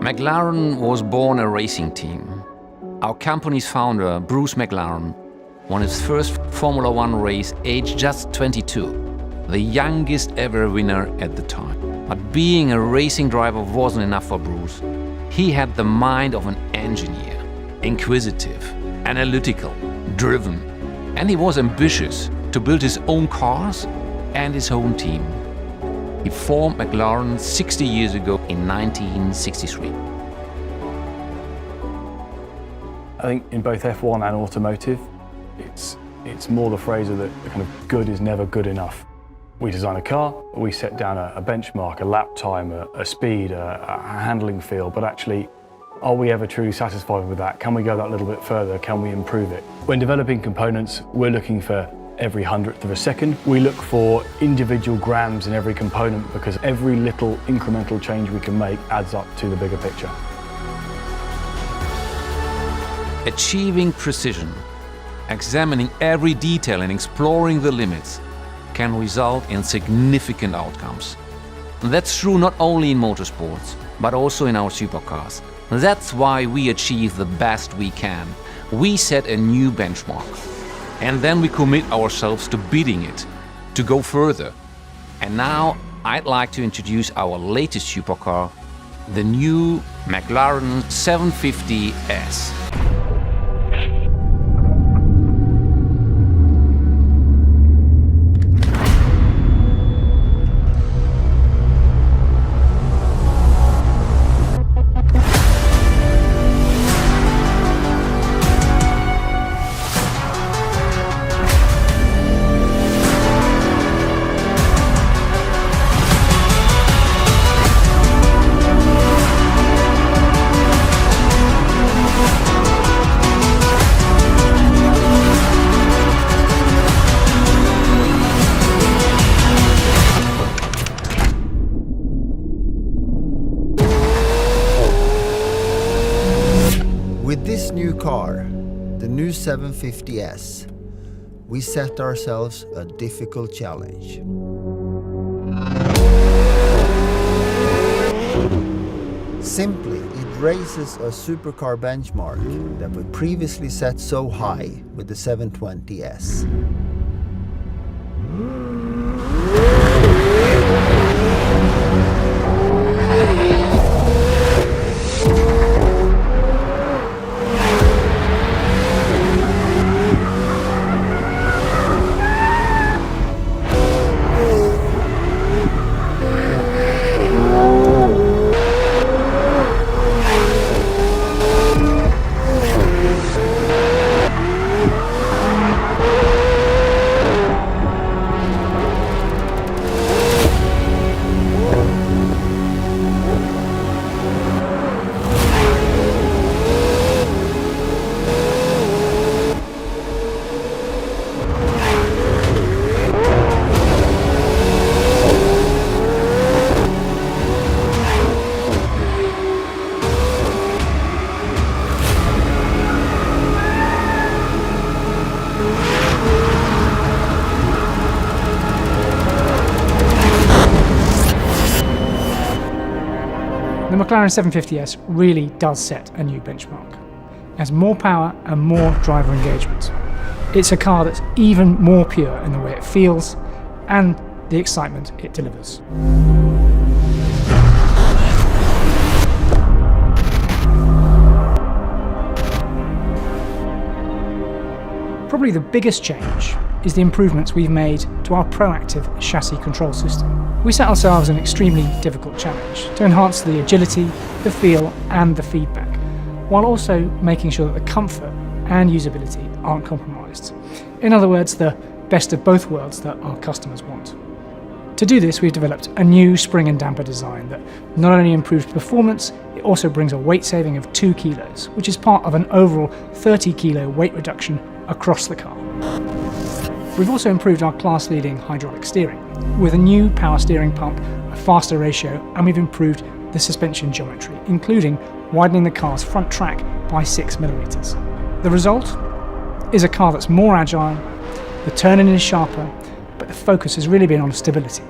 McLaren was born a racing team. Our company's founder, Bruce McLaren, won his first Formula One race aged just 22, the youngest ever winner at the time. But being a racing driver wasn't enough for Bruce. He had the mind of an engineer, inquisitive, analytical, driven, and he was ambitious to build his own cars and his own team. He formed McLaren 60 years ago in 1963. I think in both F1 and automotive, it's more the phrase of that kind of good is never good enough. We design a car, we set down a benchmark, a lap time, a speed, a handling feel, but actually, are we ever truly satisfied with that? Can we go that little bit further? Can we improve it? When developing components, we're looking for every hundredth of a second. We look for individual grams in every component because every little incremental change we can make adds up to the bigger picture. Achieving precision, examining every detail and exploring the limits can result in significant outcomes. That's true not only in motorsports, but also in our supercars. That's why we achieve the best we can. We set a new benchmark. And then we commit ourselves to beating it, to go further. And now I'd like to introduce our latest supercar, the new McLaren 750S. With this new car, the new 750S, we set ourselves a difficult challenge. Simply, it raises a supercar benchmark that we previously set so high with the 720S. The McLaren 750S really does set a new benchmark. It has more power and more driver engagement. It's a car that's even more pure in the way it feels and the excitement it delivers. Probably the biggest change is the improvements we've made to our proactive chassis control system. We set ourselves an extremely difficult challenge to enhance the agility, the feel and the feedback, while also making sure that the comfort and usability aren't compromised. In other words, the best of both worlds that our customers want. To do this, we've developed a new spring and damper design that not only improves performance, it also brings a weight saving of 2 kilos, which is part of an overall 30 kilo weight reduction across the car. We've also improved our class-leading hydraulic steering with a new power steering pump, a faster ratio, and we've improved the suspension geometry, including widening the car's front track by 6mm. The result is a car that's more agile, the turning is sharper, but the focus has really been on stability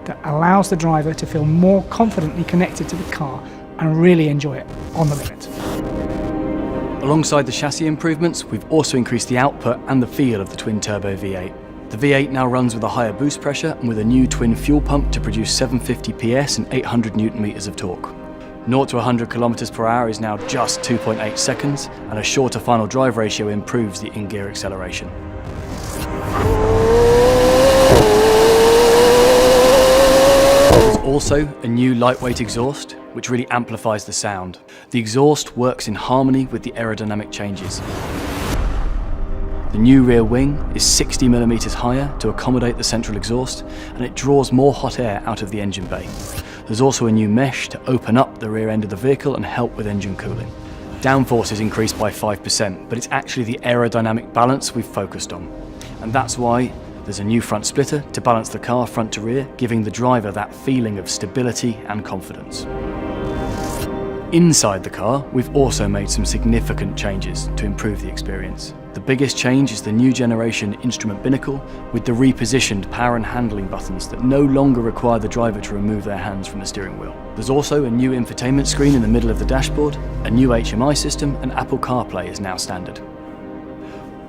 that allows the driver to feel more confidently connected to the car and really enjoy it on the limit. Alongside the chassis improvements, we've also increased the output and the feel of the twin-turbo V8. The V8 now runs with a higher boost pressure and with a new twin fuel pump to produce 750 PS and 800 Nm of torque. 0 to 100 km/h is now just 2.8 seconds, and a shorter final drive ratio improves the in-gear acceleration. There's also a new lightweight exhaust, which really amplifies the sound. The exhaust works in harmony with the aerodynamic changes. The new rear wing is 60mm higher to accommodate the central exhaust, and it draws more hot air out of the engine bay. There's also a new mesh to open up the rear end of the vehicle and help with engine cooling. Downforce is increased by 5%, but it's actually the aerodynamic balance we've focused on. And that's why there's a new front splitter to balance the car front to rear, giving the driver that feeling of stability and confidence. Inside the car, we've also made some significant changes to improve the experience. The biggest change is the new generation instrument binnacle with the repositioned power and handling buttons that no longer require the driver to remove their hands from the steering wheel. There's also a new infotainment screen in the middle of the dashboard, a new HMI system, and Apple CarPlay is now standard.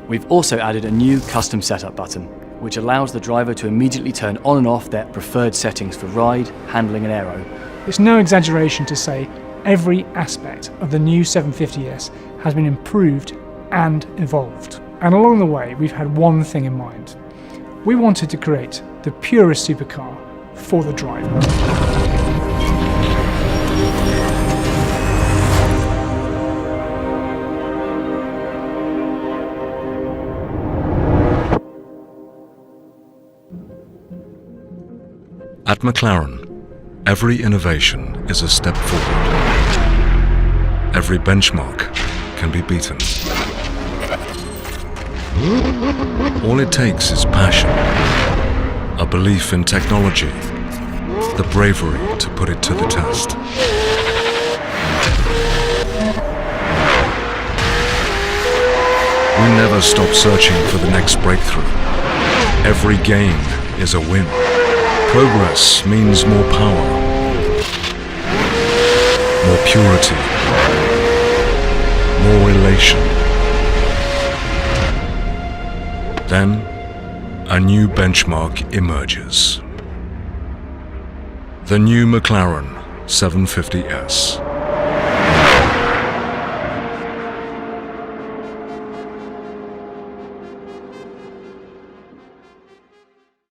We've also added a new custom setup button, which allows the driver to immediately turn on and off their preferred settings for ride, handling and aero. It's no exaggeration to say every aspect of the new 750S has been improved and evolved. And along the way, we've had one thing in mind. We wanted to create the purest supercar for the driver. At McLaren, every innovation is a step forward. Every benchmark can be beaten. All it takes is passion, a belief in technology, the bravery to put it to the test. We never stop searching for the next breakthrough. Every gain is a win. Progress means more power, more purity, more elation. Then, a new benchmark emerges. The new McLaren 750S.